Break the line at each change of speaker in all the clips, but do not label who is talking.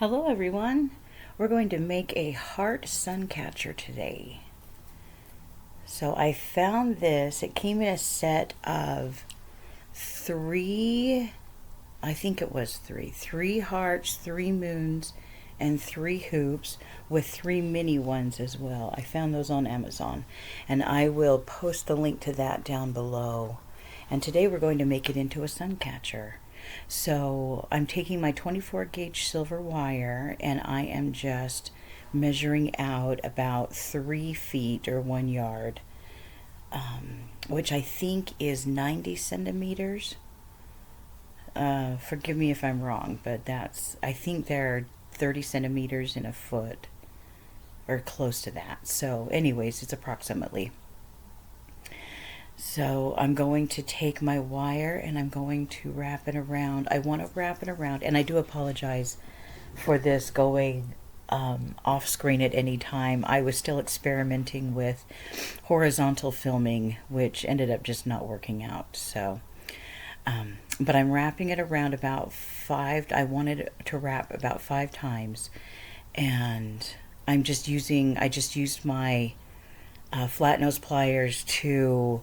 Hello everyone. We're going to make a heart Suncatcher today. So I found this. It came in a set of three, I think it was three hearts, three moons, and three hoops with three mini ones as well. I found those on Amazon, and I will post the link to that down below. And today we're going to make it into a Suncatcher. So I'm taking my 24 gauge silver wire and I am just measuring out about 3 feet or 1 yard, which I think is 90 centimeters. Forgive me if I'm wrong, but I think they're 30 centimeters in a foot or close to that. So anyways, it's approximately. So I'm going to take my wire and I'm going to wrap it around. I want to wrap it around, and I do apologize for this going off screen at any time. I was still experimenting with horizontal filming, which ended up just not working out. So, but I'm wrapping it around about 5. I wanted to wrap about 5 times, and I just used my flat nose pliers to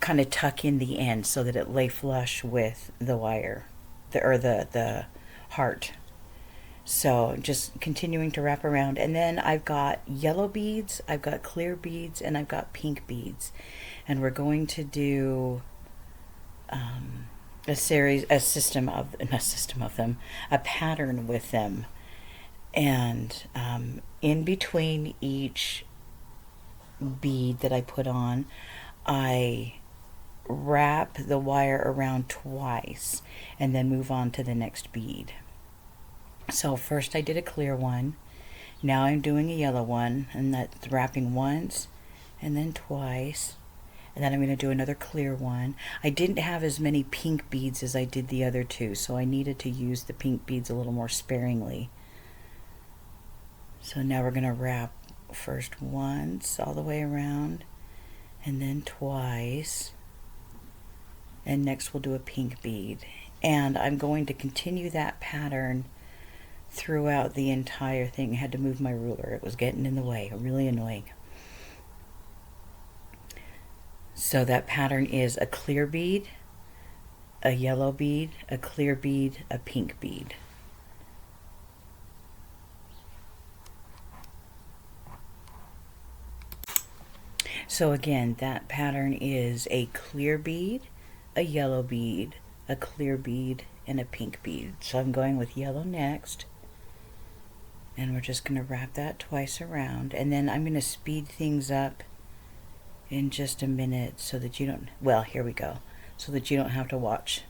kind of tuck in the end so that it lay flush with the wire, the heart. So just continuing to wrap around, and then I've got yellow beads, I've got clear beads, and I've got pink beads, and we're going to do a system of them, a pattern with them, and in between each bead that I put on, I wrap the wire around twice and then move on to the next bead. So first I did a clear one, now I'm doing a yellow one, and that's wrapping once and then twice, and then I'm going to do another clear one. I didn't have as many pink beads as I did the other two, so I needed to use the pink beads a little more sparingly. So now we're going to wrap first once all the way around, and then twice, and next we'll do a pink bead, and I'm going to continue that pattern throughout the entire thing. I had to move my ruler, it was getting in the way, really annoying. So that pattern is a clear bead, a yellow bead, a clear bead, a pink bead. So again, that pattern is a clear bead, a yellow bead, a clear bead, and a pink bead. So I'm going with yellow next, and we're just going to wrap that twice around, and then I'm going to speed things up in just a minute so that you don't, well, here we go, so that you don't have to watch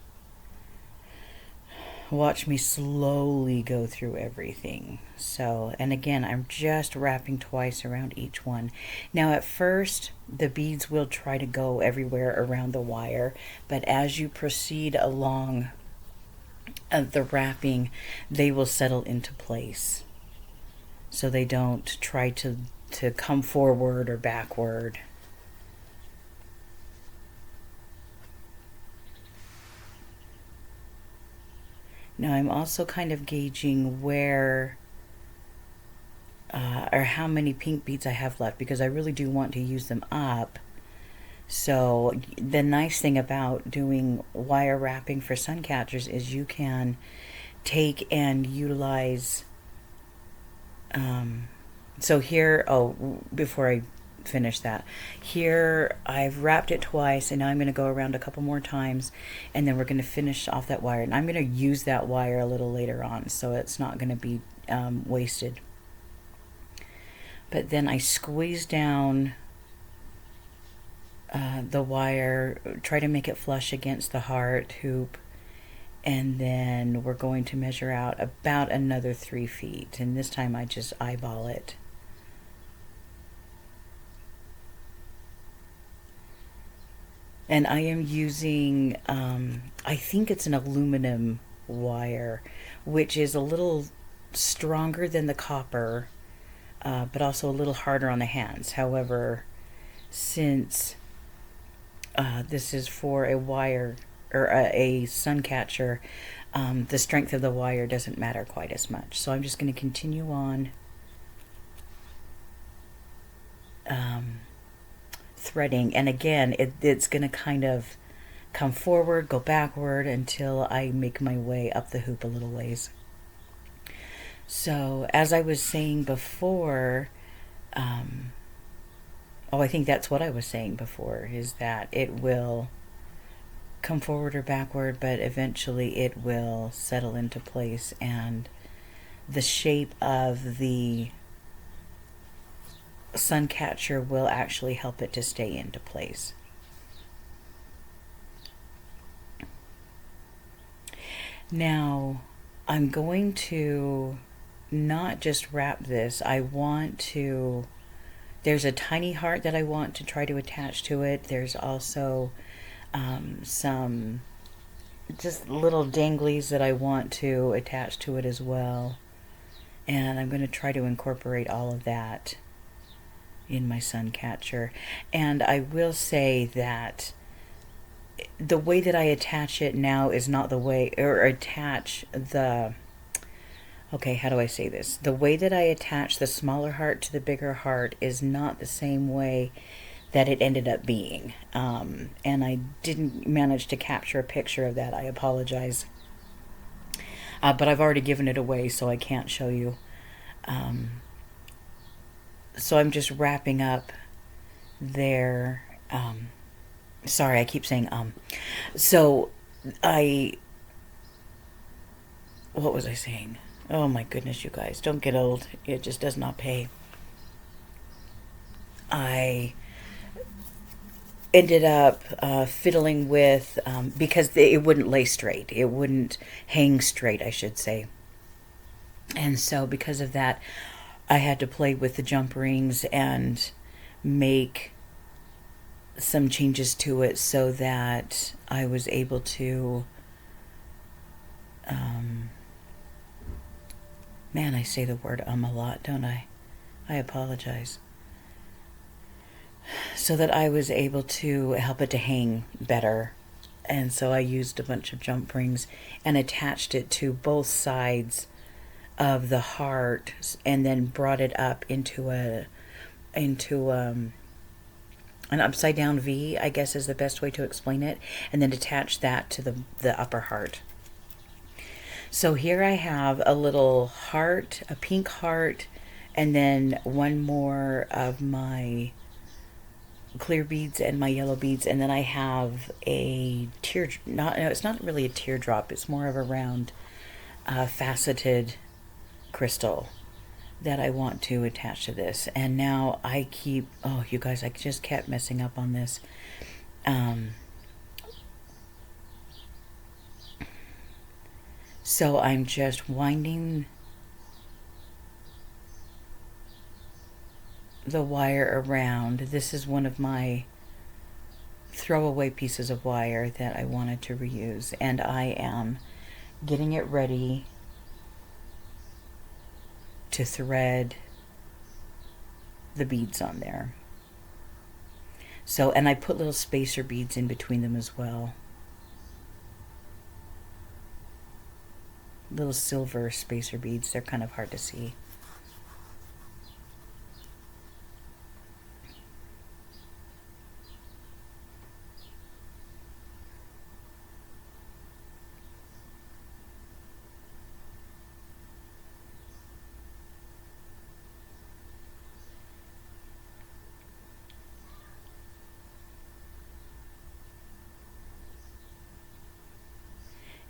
me slowly go through everything. So, and again, I'm just wrapping twice around each one. Now at first the beads will try to go everywhere around the wire, but as you proceed along the wrapping, they will settle into place, so they don't try to come forward or backward. Now I'm also kind of gauging where or how many pink beads I have left, because I really do want to use them up. So the nice thing about doing wire wrapping for Suncatchers is you can take and utilize, so here, before I finish that, here I've wrapped it twice, and now I'm going to go around a couple more times, and then we're going to finish off that wire, and I'm going to use that wire a little later on, so it's not going to be wasted. But then I squeeze down the wire, try to make it flush against the heart hoop, and then we're going to measure out about another 3 feet, and this time I just eyeball it. And I am using, I think it's an aluminum wire, which is a little stronger than the copper, but also a little harder on the hands. However, since this is for a wire or a Suncatcher, the strength of the wire doesn't matter quite as much. So I'm just going to continue on threading, and again it's going to kind of come forward, go backward until I make my way up the hoop a little ways. So as I was saying before, I think that's what I was saying before, is that it will come forward or backward, but eventually it will settle into place, and the shape of the Suncatcher will actually help it to stay into place. Now I'm going to not just wrap this, there's a tiny heart that I want to try to attach to it. There's also some just little danglies that I want to attach to it as well. And I'm going to try to incorporate all of that in my Suncatcher. And I will say that the way that I attach it now is not the way, or attach the, okay, how do I say this? The way that I attach the smaller heart to the bigger heart is not the same way that it ended up being. And I didn't manage to capture a picture of that. I apologize. But I've already given it away, so I can't show you. So I'm just wrapping up there. Sorry, I keep saying So what was I saying? Oh my goodness, you guys, don't get old. It just does not pay. I ended up fiddling with, because it wouldn't lay straight. It wouldn't hang straight, I should say. And so because of that, I had to play with the jump rings and make some changes to it so that I was able to, man, I say the word a lot, don't I? I apologize. So that I was able to help it to hang better. And so I used a bunch of jump rings and attached it to both sides of the heart, and then brought it up into an upside down V, I guess is the best way to explain it, and then attach that to the upper heart. So here I have a little heart, a pink heart, and then one more of my clear beads and my yellow beads, and then I have a it's not really a teardrop, it's more of a round faceted crystal that I want to attach to this. And now I keep, oh you guys, I just kept messing up on this. So I'm just winding the wire around. This is one of my throwaway pieces of wire that I wanted to reuse, and I am getting it ready to thread the beads on there. So, and I put little spacer beads in between them as well. Little silver spacer beads, they're kind of hard to see.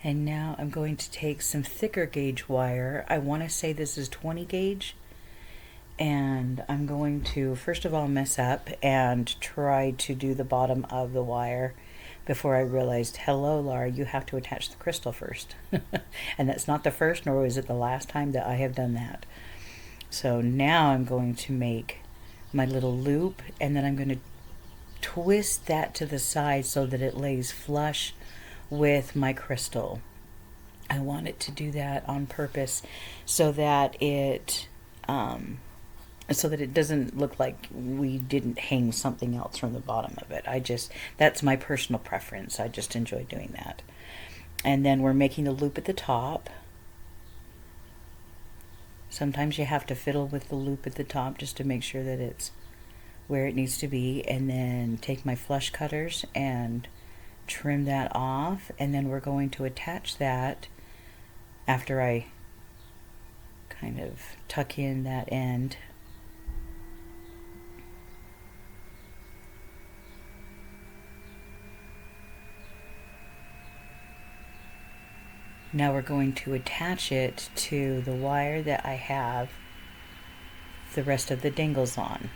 And now I'm going to take some thicker gauge wire. I want to say this is 20 gauge. And I'm going to, first of all, mess up and try to do the bottom of the wire before I realized, hello, Laura, you have to attach the crystal first. And that's not the first, nor was it the last time that I have done that. So now I'm going to make my little loop, and then I'm going to twist that to the side so that it lays flush with my crystal. I want it to do that on purpose so that it doesn't look like we didn't hang something else from the bottom of it. That's my personal preference. I just enjoy doing that. And then we're making a loop at the top. Sometimes you have to fiddle with the loop at the top just to make sure that it's where it needs to be. And then take my flush cutters and trim that off. And then we're going to attach that after I kind of tuck in that end. Now we're going to attach it to the wire that I have the rest of the dingles on.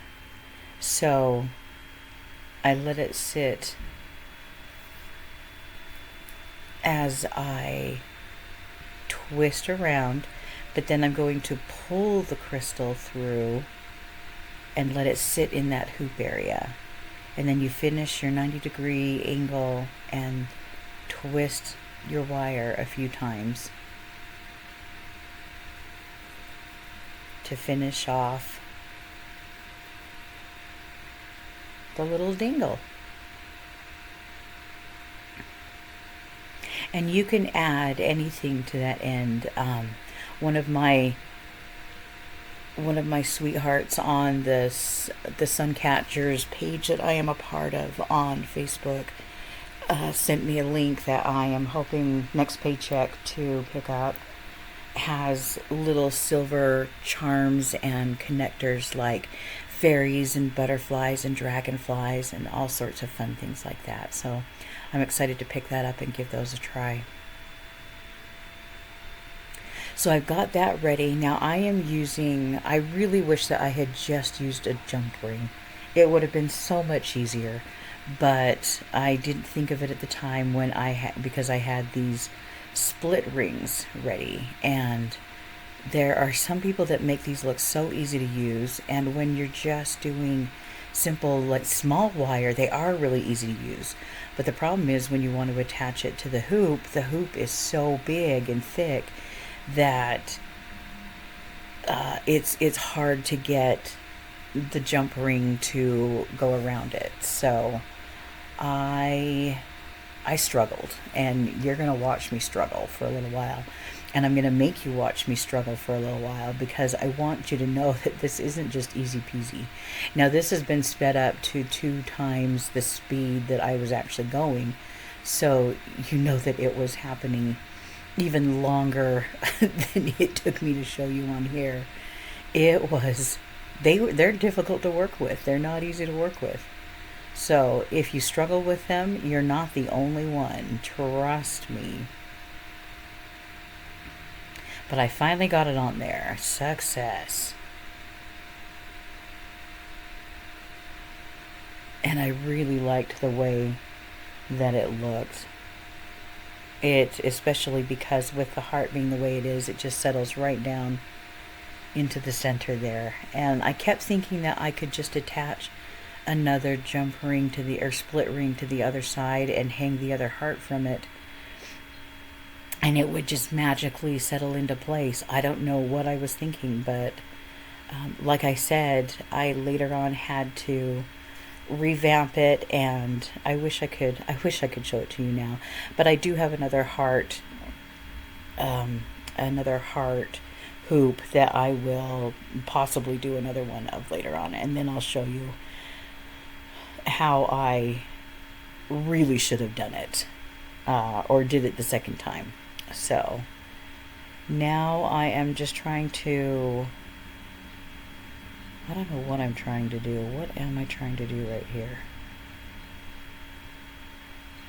So I let it sit as I twist around, but then I'm going to pull the crystal through and let it sit in that hoop area. And then you finish your 90-degree angle and twist your wire a few times to finish off the little dingle. And you can add anything to that end. One of my sweethearts on the Suncatcher's page that I am a part of on Facebook sent me a link that I am hoping next paycheck to pick up. Has little silver charms and connectors like fairies and butterflies and dragonflies and all sorts of fun things like that. So I'm excited to pick that up and give those a try. So I've got that ready. Now I really wish that I had just used a jump ring. It would have been so much easier, but I didn't think of it at the time when because I had these split rings ready. And there are some people that make these look so easy to use, and when you're just doing simple, like small wire, they are really easy to use. But the problem is when you want to attach it to the hoop is so big and thick that it's hard to get the jump ring to go around it. So I struggled, and you're going to watch me struggle for a little while, and I'm going to make you watch me struggle for a little while, because I want you to know that this isn't just easy peasy. Now this has been sped up to 2 times the speed that I was actually going, so you know that it was happening even longer than it took me to show you on here. They're difficult to work with. They're not easy to work with. So if you struggle with them, you're not the only one. Trust me. But I finally got it on there. Success. And I really liked the way that it looked. Especially because with the heart being the way it is, it just settles right down into the center there. And I kept thinking that I could just attach another jump ring or split ring to the other side and hang the other heart from it, and it would just magically settle into place. I don't know what I was thinking, but like I said, I later on had to revamp it, and I wish I could show it to you now. But I do have another heart hoop that I will possibly do another one of later on, and then I'll show you how I really should have done it, or did it the second time. So now I am just trying to, I don't know what I'm trying to do. What am I trying to do right here?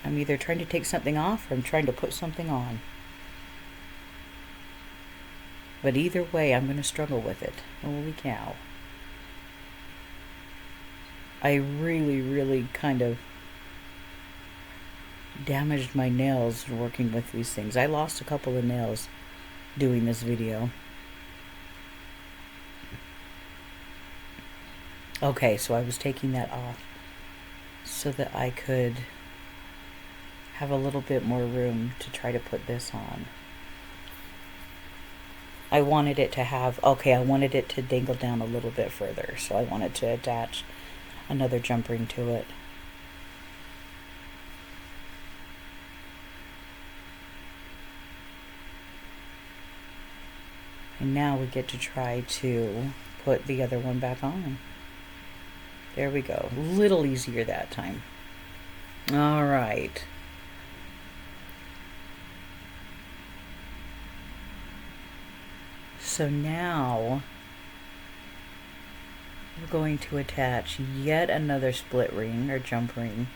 I'm either trying to take something off or I'm trying to put something on. But either way, I'm going to struggle with it. Holy cow. I really kind of damaged my nails working with these things. I lost a couple of nails doing this video. Okay, so I was taking that off so that I could have a little bit more room to try to put this on. I wanted it to dangle down a little bit further, so I wanted to attach another jump ring to it. And now we get to try to put the other one back on. There we go. A little easier that time. All right. So now we're going to attach yet another split ring or jump ring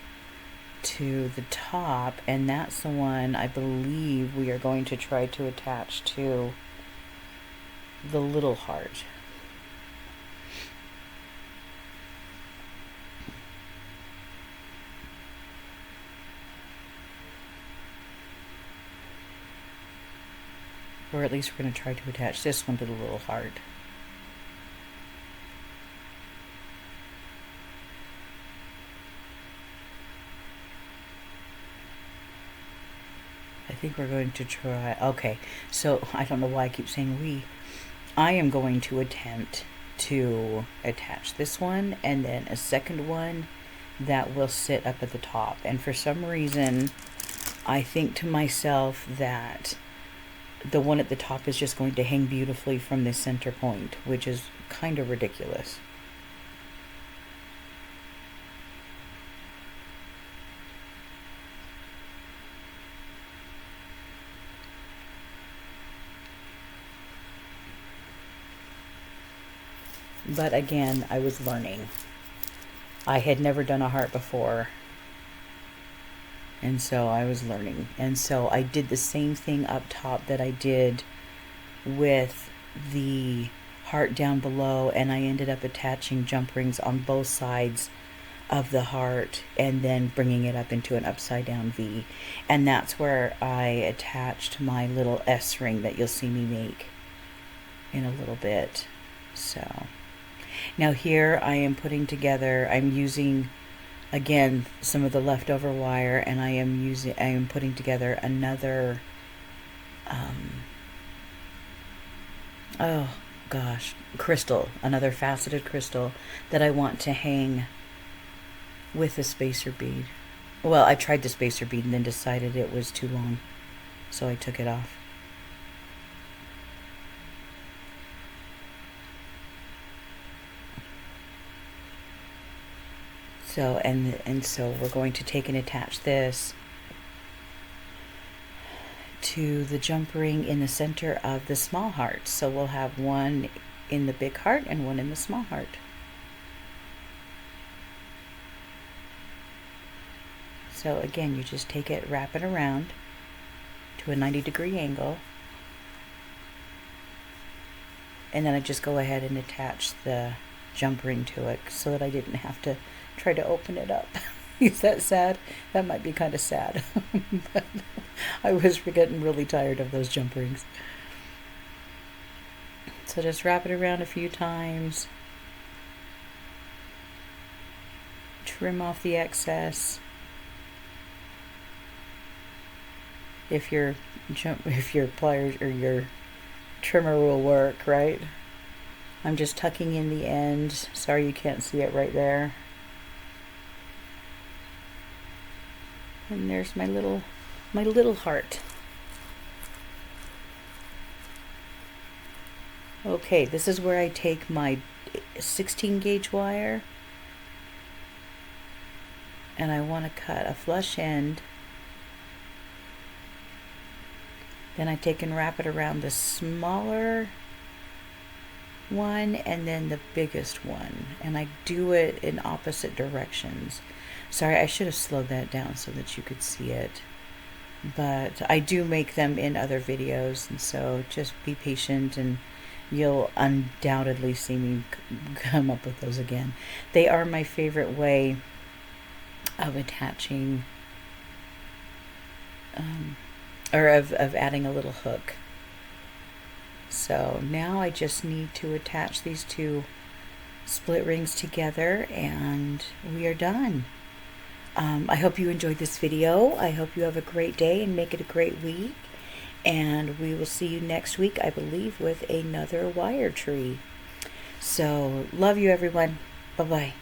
to the top, and that's the one I believe we are going to try to attach to the little heart. Or at least we're going to try to attach this one to the little heart. I think we're going to try, okay, so I don't know why I keep saying we. I am going to attempt to attach this one and then a second one that will sit up at the top. And for some reason, I think to myself that the one at the top is just going to hang beautifully from this center point, which is kind of ridiculous. But again, I was learning. I had never done a heart before. And so I was learning. And so I did the same thing up top that I did with the heart down below. And I ended up attaching jump rings on both sides of the heart and then bringing it up into an upside down V. And that's where I attached my little S ring that you'll see me make in a little bit. So now here I am putting together, I'm using again some of the leftover wire, and I am putting together another oh gosh, crystal, another faceted crystal that I want to hang with a spacer bead. Well, I tried the spacer bead and then decided it was too long, so I took it off. So, and so we're going to take and attach this to the jump ring in the center of the small heart. So we'll have one in the big heart and one in the small heart. So again, you just take it, wrap it around to a 90-degree angle, and then I just go ahead and attach the jump ring to it so that I didn't have to try to open it up. Is that sad? That might be kind of sad. But I was getting really tired of those jump rings. So just wrap it around a few times. Trim off the excess. If your pliers or your trimmer will work, right? I'm just tucking in the end. Sorry you can't see it right there. And there's my little heart. Okay, this is where I take my 16 gauge wire and I want to cut a flush end. Then I take and wrap it around the smaller one and then the biggest one, and I do it in opposite directions. Sorry, I should have slowed that down so that you could see it, but I do make them in other videos, and so just be patient and you'll undoubtedly see me come up with those again. They are my favorite way of attaching or of adding a little hook. So now I just need to attach these two split rings together and we are done. I hope you enjoyed this video. I hope you have a great day and make it a great week. And we will see you next week, I believe, with another wire tree. So love you, everyone. Bye-bye.